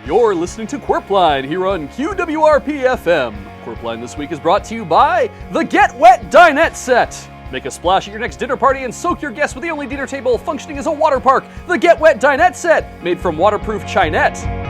You're listening to Qwerpline here on QWRP FM. Qwerpline this week is brought to you by the Get Wet Dinette Set. Make a splash at your next dinner party and soak your guests with the only dinner table functioning as a water park. The Get Wet Dinette Set, made from waterproof Chinette.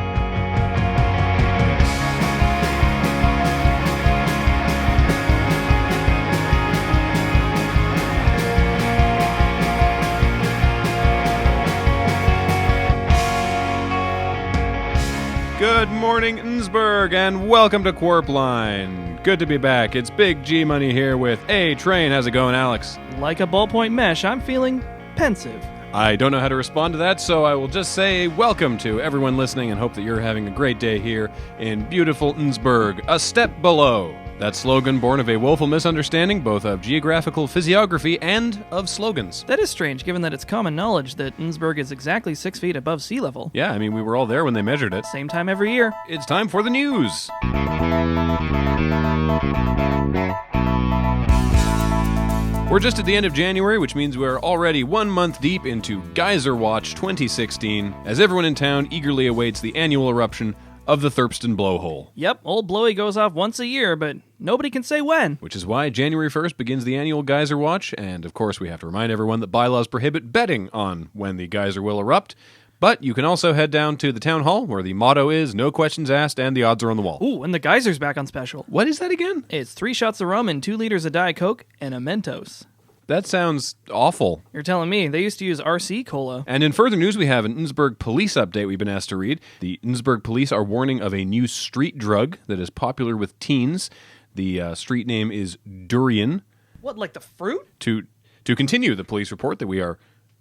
Good morning, Innsbruck, and welcome to Qwerpline. Good to be back. It's Big G Money here with A Train. How's it going, Alex? Like a ballpoint mesh, I'm feeling pensive. I don't know how to respond to that, so I will just say welcome to everyone listening and hope that you're having a great day here in beautiful Innsbruck, a step below. That slogan born of a woeful misunderstanding both of geographical physiography and of slogans. That is strange, given that it's common knowledge that Innsbruck is exactly 6 feet above sea level. Yeah, I mean, we were all there when they measured it. Same time every year. It's time for the news. We're just at the end of January, which means we're already 1 month deep into Geyser Watch 2016, as everyone in town eagerly awaits the annual eruption of the Thurpston Blowhole. Yep, old Blowy goes off once a year, but nobody can say when. Which is why January 1st begins the annual Geyser Watch, and of course we have to remind everyone that bylaws prohibit betting on when the geyser will erupt. But you can also head down to the town hall, where the motto is no questions asked and the odds are on the wall. Ooh, and the geyser's back on special. What is that again? It's 3 shots of rum and 2 liters of Diet Coke and a Mentos. That sounds awful. You're telling me. They used to use RC Cola. And in further news, we have an Innsbruck police update we've been asked to read. The Innsbruck police are warning of a new street drug that is popular with teens. The street name is durian. What, like the fruit? To continue the police report that we are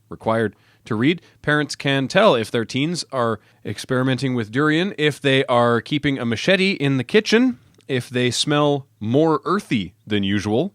required to read, parents can tell if their teens are experimenting with durian, if they are keeping a machete in the kitchen, if they smell more earthy than usual,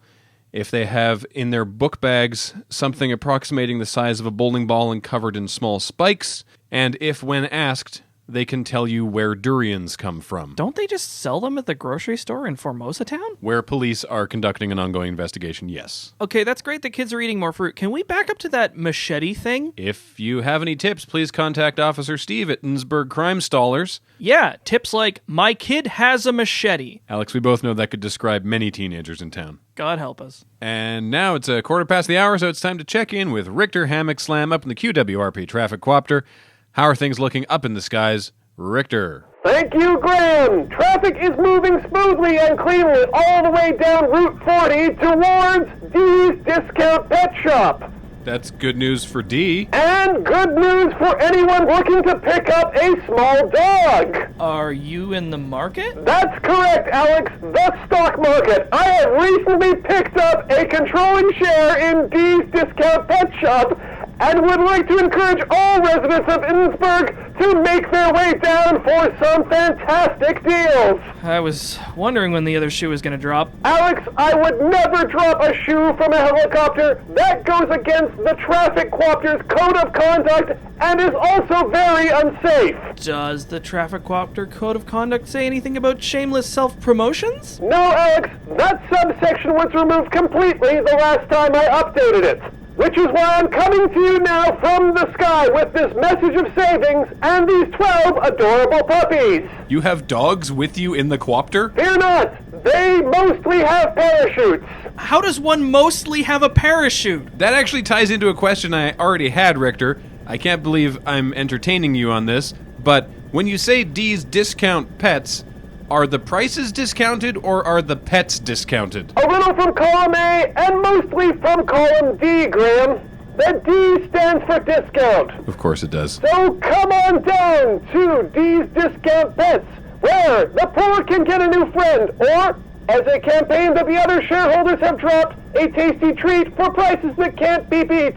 if they have in their book bags something approximating the size of a bowling ball and covered in small spikes, and if, when asked, they can tell you where durians come from. Don't they just sell them at the grocery store in Formosa Town? Where police are conducting an ongoing investigation, yes. Okay, that's great that kids are eating more fruit. Can we back up to that machete thing? If you have any tips, please contact Officer Steve at Innsbruck Crime Stallers. Yeah, tips like, my kid has a machete. Alex, we both know that could describe many teenagers in town. God help us. And now it's 1:15, so it's time to check in with Richter Hammock Slam up in the QWRP traffic quopter. How are things looking up in the skies? Richter. Thank you, Graham. Traffic is moving smoothly and cleanly all the way down Route 40 towards Dee's Discount Pet Shop. That's good news for Dee. And good news for anyone looking to pick up a small dog. Are you in the market? That's correct, Alex. The stock market. I have recently picked up a controlling share in Dee's Discount Pet Shop and would like to encourage all residents of Innsbruck to make their way down for some fantastic deals. I was wondering when the other shoe was going to drop. Alex, I would never drop a shoe from a helicopter. That goes against the traffic quopter's code of conduct and is also very unsafe. Does the traffic quopter code of conduct say anything about shameless self-promotions? No, Alex, that subsection was removed completely the last time I updated it. Which is why I'm coming to you now from the sky with this message of savings and these 12 adorable puppies. You have dogs with you in the quopter? Fear not, they mostly have parachutes. How does one mostly have a parachute? That actually ties into a question I already had, Richter. I can't believe I'm entertaining you on this, but when you say Dee's Discount Pets, are the prices discounted or are the pets discounted? A little from column A and mostly from column D, Graham. The D stands for discount. Of course it does. So come on down to D's Discount Pets, where the poor can get a new friend, or, as a campaign that the other shareholders have dropped, a tasty treat for prices that can't be beat.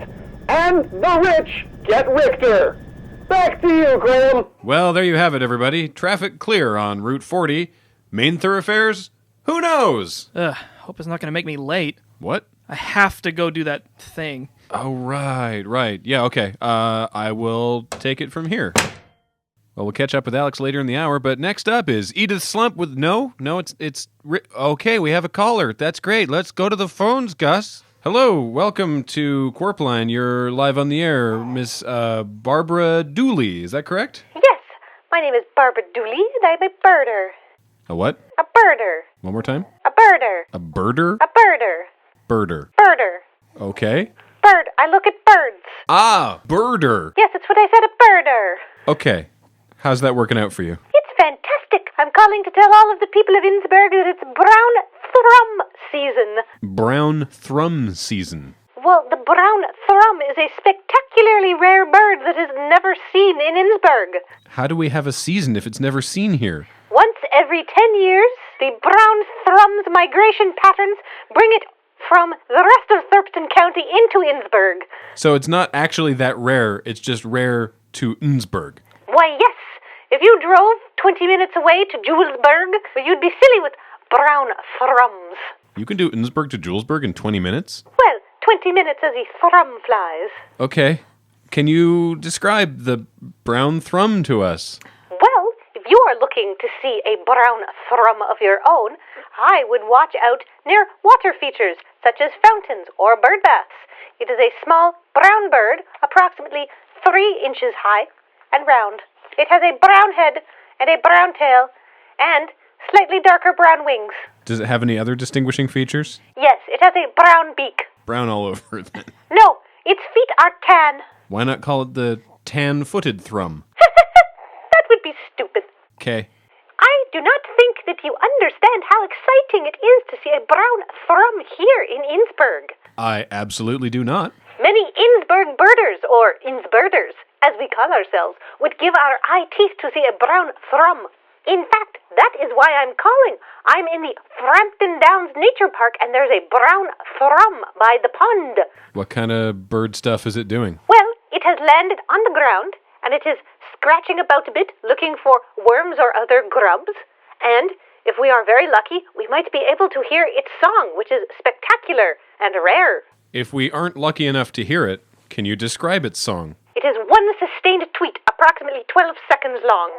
And the rich get Richter. Back to you, Graham. Well, there you have it, everybody. Traffic clear on Route 40. Main thoroughfares? Who knows? Hope it's not going to make me late. What? I have to go do that thing. Oh, right. Yeah, okay. I will take it from here. Well, we'll catch up with Alex later in the hour, but next up is Edith Slump with... No, it's... Okay, we have a caller. That's great. Let's go to the phones, Gus. Hello, welcome to Qwerpline. You're live on the air, Miss Barbara Dooley. Is that correct? Yes, My name is Barbara Dooley, and I'm a birder. A what? A birder. One more time? A birder. A birder? A birder. Birder. Birder. Okay. Bird. I look at birds. Ah, birder. Yes, that's what I said, a birder. Okay. How's that working out for you? It's fantastic. I'm calling to tell all of the people of Innsbruck that it's brown thrum season. Brown thrum season. Well, the brown thrum is a spectacularly rare bird that is never seen in Innsbruck. How do we have a season if it's never seen here? Once every 10 years, the brown thrum's migration patterns bring it from the rest of Thurston County into Innsbruck. So it's not actually that rare, it's just rare to Innsbruck. Why, yes. If you drove 20 minutes away to Julesburg, you'd be silly with brown thrums. You can do Innsbruck to Julesburg in 20 minutes? Well, 20 minutes as the thrum flies. Okay. Can you describe the brown thrum to us? Well, if you are looking to see a brown thrum of your own, I would watch out near water features, such as fountains or bird baths. It is a small brown bird, approximately 3 inches high and round. It has a brown head and a brown tail and slightly darker brown wings. Does it have any other distinguishing features? Yes, it has a brown beak. Brown all over then. No, its feet are tan. Why not call it the tan-footed thrum? That would be stupid. Okay. I do not think that you understand how exciting it is to see a brown thrum here in Innsbruck. I absolutely do not. Many Innsbruck birders, or Innsburders, as we call ourselves, would give our eye teeth to see a brown thrum. In fact, that is why I'm calling. I'm in the Frampton Downs Nature Park, and there's a brown thrum by the pond. What kind of bird stuff is it doing? Well, it has landed on the ground, and it is scratching about a bit, looking for worms or other grubs. And if we are very lucky, we might be able to hear its song, which is spectacular and rare. If we aren't lucky enough to hear it, can you describe its song? It is one sustained tweet, approximately 12 seconds long.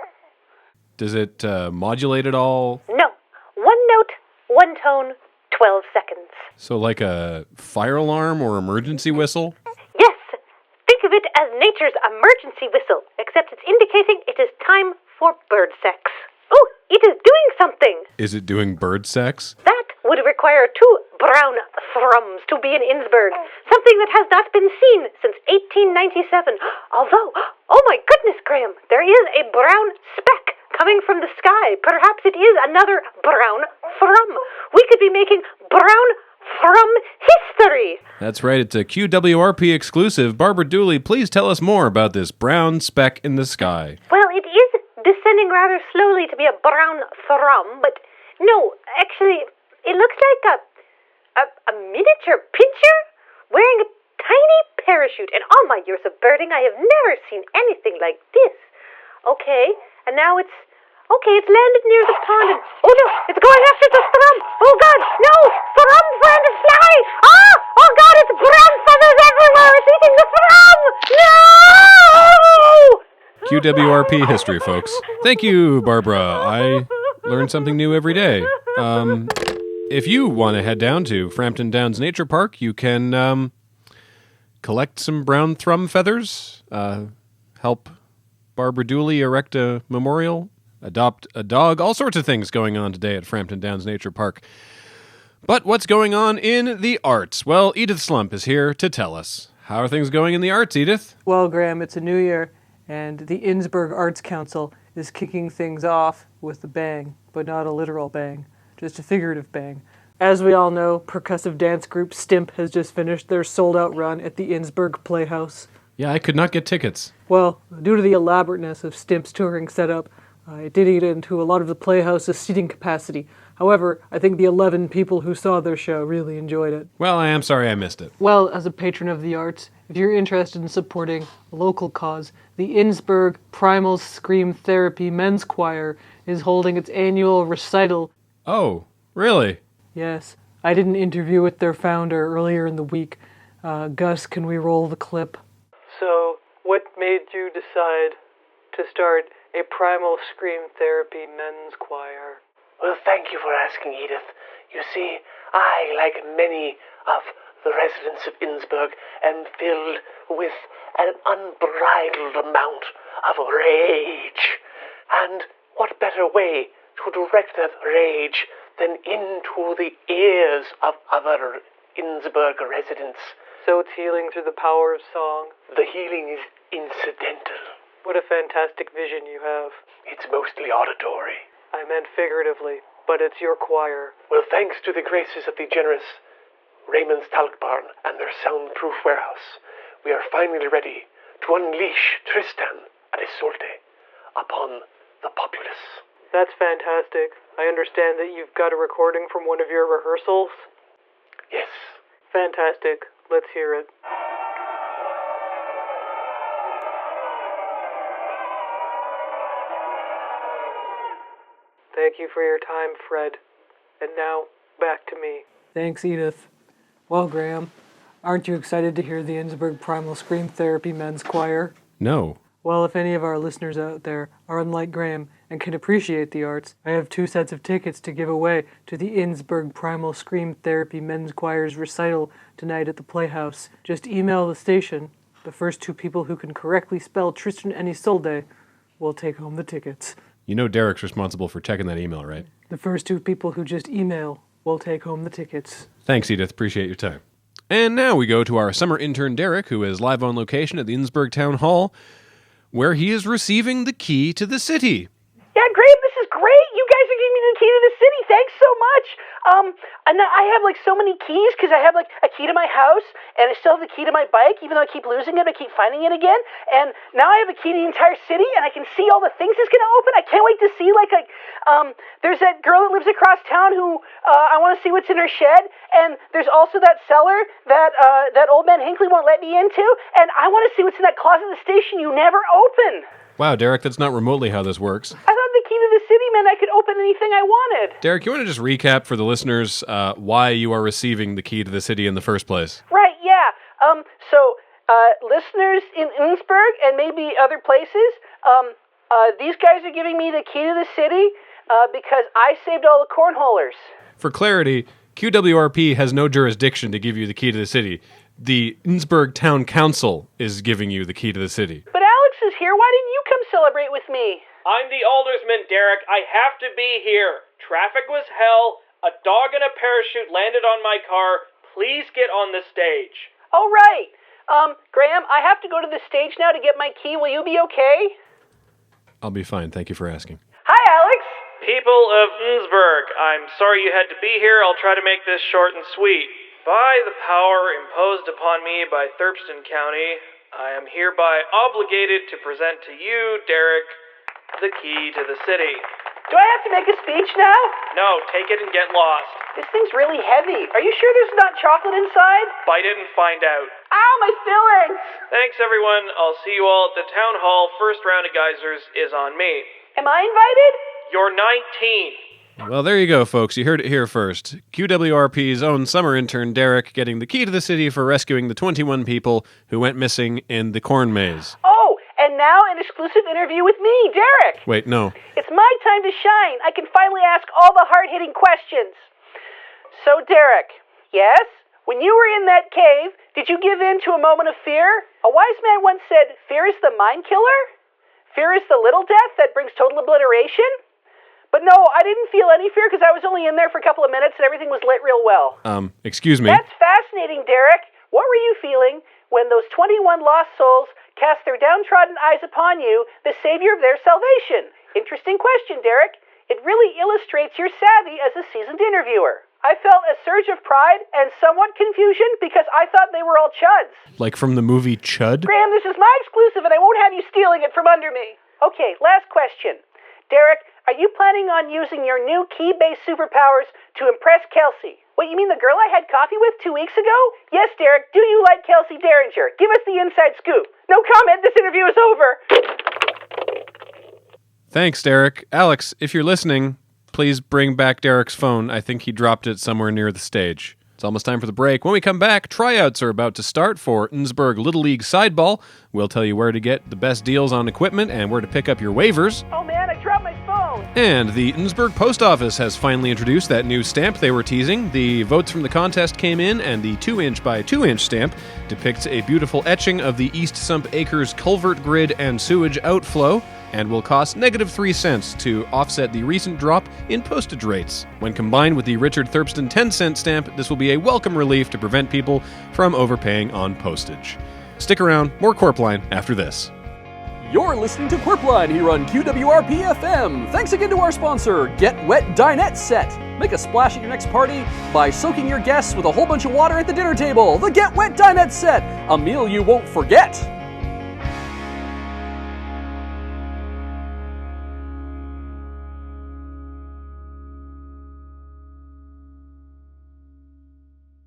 Does it modulate at all? No. One note, one tone, 12 seconds. So like a fire alarm or emergency whistle? Yes. Think of it as nature's emergency whistle, except it's indicating it is time for bird sex. Oh, it is doing something. Is it doing bird sex? That would require 2 brown thrums to be in Innsbruck, something that has not been seen since 1897. Although, oh my goodness, Graham, there is a brown speck coming from the sky. Perhaps it is another brown thrum. We could be making brown thrum history. That's right, it's a QWRP exclusive. Barbara Dooley, please tell us more about this brown speck in the sky. Well, it is descending rather slowly to be a brown thrum, but no, actually, it looks like a miniature pincher wearing a tiny parachute. In all my years of birding, I have never seen anything like this. Okay, and now it's landed near the pond, and oh no, it's going after the thrum. Oh God, no, thrum's trying to fly. Ah, oh God, it's brown feathers everywhere. It's eating the thrum. No! QWRP history, folks. Thank you, Barbara. I learn something new every day. If you want to head down to Frampton Downs Nature Park, you can collect some brown thrum feathers, help Barbara Dooley erect a memorial, adopt a dog, all sorts of things going on today at Frampton Downs Nature Park. But what's going on in the arts? Well, Edith Slump is here to tell us. How are things going in the arts, Edith? Well, Graham, it's a new year, and the Innsbruck Arts Council is kicking things off with a bang, but not a literal bang, just a figurative bang. As we all know, percussive dance group Stimp has just finished their sold-out run at the Innsbruck Playhouse. Yeah, I could not get tickets. Well, due to the elaborateness of Stimp's touring setup, it did eat into a lot of the Playhouse's seating capacity. However, I think the 11 people who saw their show really enjoyed it. Well, I am sorry I missed it. Well, as a patron of the arts, if you're interested in supporting a local cause, the Innsbruck Primal Scream Therapy Men's Choir is holding its annual recital. Oh, really? Yes. I did an interview with their founder earlier in the week. Gus, can we roll the clip? So, what made you decide to start a Primal Scream Therapy Men's Choir? Well, thank you for asking, Edith. You see, I, like many of the residents of Innsbruck, am filled with an unbridled amount of rage. And what better way to direct that rage than into the ears of other Innsbruck residents? So it's healing through the power of song. The healing is incidental. What a fantastic vision you have. It's mostly auditory. I meant figuratively, but it's your choir. Well, thanks to the graces of the generous Raymond's Talc Barn and their soundproof warehouse, we are finally ready to unleash Tristan and Isolde upon the populace. That's fantastic. I understand that you've got a recording from one of your rehearsals. Yes. Fantastic. Let's hear it. Thank you for your time, Fred. And now, back to me. Thanks, Edith. Well, Graham, aren't you excited to hear the Innsbruck Primal Scream Therapy Men's Choir? No. Well, if any of our listeners out there are unlike Graham and can appreciate the arts, I have 2 sets of tickets to give away to the Innsbruck Primal Scream Therapy Men's Choir's recital tonight at the Playhouse. Just email the station. The first 2 people who can correctly spell Tristan and Isolde will take home the tickets. You know Derek's responsible for checking that email, right? The first 2 people who just email will take home the tickets. Thanks, Edith. Appreciate your time. And now we go to our summer intern, Derek, who is live on location at the Innsbruck Town Hall, where he is receiving the key to the city. Yeah, great. This is great. You guys are giving me the key to the city. Thanks so much. And I have like so many keys because I have like a key to my house and I still have the key to my bike, even though I keep losing it, I keep finding it again. And now I have a key to the entire city and I can see all the things it's going to open. I can't wait to see there's that girl that lives across town who I want to see what's in her shed. And there's also that cellar that old man Hinckley won't let me into. And I want to see what's in that closet at the station you never open. Wow, Derek, that's not remotely how this works. I thought the key to the city meant I could open anything I wanted. Derek, you want to just recap for the listeners why you are receiving the key to the city in the first place? Right, yeah. Listeners in Innsbruck and maybe other places, these guys are giving me the key to the city because I saved all the cornholers. For clarity, QWRP has no jurisdiction to give you the key to the city. The Innsbruck Town Council is giving you the key to the city. But Alex is here. Why didn't you come celebrate with me? I'm the Aldersman, Derek. I have to be here. Traffic was hell. A dog and a parachute landed on my car. Please get on the stage. Oh, right. Graham, I have to go to the stage now to get my key. Will you be okay? I'll be fine. Thank you for asking. Hi, Alex. People of Innsbruck, I'm sorry you had to be here. I'll try to make this short and sweet. By the power imposed upon me by Thurpston County, I am hereby obligated to present to you, Derek, the key to the city. Do I have to make a speech now? No, take it and get lost. This thing's really heavy. Are you sure there's not chocolate inside? Bite it and find out. Ow, my fillings! Thanks, everyone. I'll see you all at the town hall. First round of geysers is on me. Am I invited? You're 19. Well, there you go, folks. You heard it here first. QWRP's own summer intern, Derek, getting the key to the city for rescuing the 21 people who went missing in the corn maze. Oh, and now an exclusive interview with me, Derek. Wait, no. It's my time to shine. I can finally ask all the hard-hitting questions. So, Derek, yes? When you were in that cave, did you give in to a moment of fear? A wise man once said, fear is the mind killer? Fear is the little death that brings total obliteration? But no, I didn't feel any fear because I was only in there for a couple of minutes and everything was lit real well. Excuse me. That's fascinating, Derek. What were you feeling when those 21 lost souls cast their downtrodden eyes upon you, the savior of their salvation? Interesting question, Derek. It really illustrates your savvy as a seasoned interviewer. I felt a surge of pride and somewhat confusion because I thought they were all chuds. Like from the movie Chud? Graham, this is my exclusive and I won't have you stealing it from under me. Okay, last question. Derek, are you planning on using your new key-based superpowers to impress Kelsey? What, you mean the girl I had coffee with 2 weeks ago? Yes, Derek, do you like Kelsey Derringer? Give us the inside scoop. No comment, this interview is over. Thanks, Derek. Alex, if you're listening, please bring back Derek's phone. I think he dropped it somewhere near the stage. It's almost time for the break. When we come back, tryouts are about to start for Innsbruck Little League Sideball. We'll tell you where to get the best deals on equipment and where to pick up your waivers. Oh man, I dropped my phone. And the Innsbruck Post Office has finally introduced that new stamp they were teasing. The votes from the contest came in, and the 2-inch by 2-inch stamp depicts a beautiful etching of the East Sump Acres culvert grid and sewage outflow. and will cost -3 cents to offset the recent drop in postage rates. When combined with the Richard Thurpston 10-cent stamp, this will be a welcome relief to prevent people from overpaying on postage. Stick around, more Qwerpline after this. You're listening to Qwerpline here on QWRP FM. Thanks again to our sponsor, Get Wet Dinette Set. Make a splash at your next party by soaking your guests with a whole bunch of water at the dinner table. The Get Wet Dinette Set, a meal you won't forget.